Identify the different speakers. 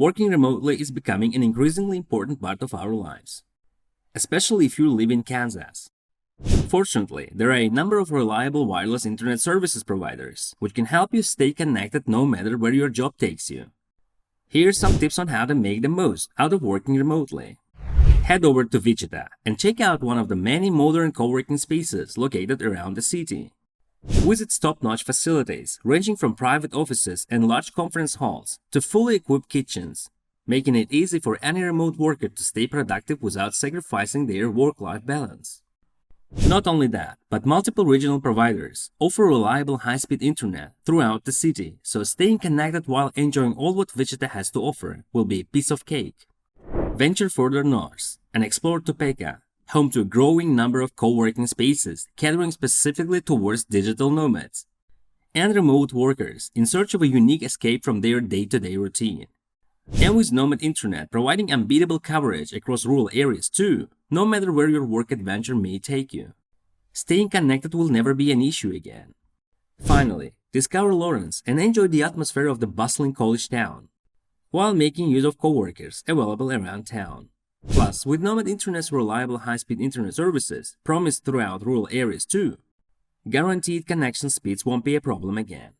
Speaker 1: working remotely is becoming an increasingly important part of our lives, especially if you live in Kansas. Fortunately, there are a number of reliable wireless internet services providers which can help you stay connected no matter where your job takes you. Here's some tips on how to make the most out of working remotely. Head over to Wichita and check out one of the many modern co-working spaces located around the city. Visit top-notch facilities ranging from private offices and large conference halls to fully equipped kitchens, making it easy for any remote worker to stay productive without sacrificing their work-life balance. Not only that, but multiple regional providers offer reliable high-speed internet throughout the city, so staying connected while enjoying all what Wichita has to offer will be a piece of cake. Venture further north and explore Topeka, home to a growing number of co-working spaces catering specifically towards digital nomads and remote workers in search of a unique escape from their day-to-day routine. And with Nomad Internet providing unbeatable coverage across rural areas too, no matter where your work adventure may take you. Staying connected will never be an issue again. Finally, discover Lawrence and enjoy the atmosphere of the bustling college town, while making use of co-workers available around town. Plus, with Nomad Internet's reliable high-speed internet services promised throughout rural areas too, guaranteed connection speeds won't be a problem again.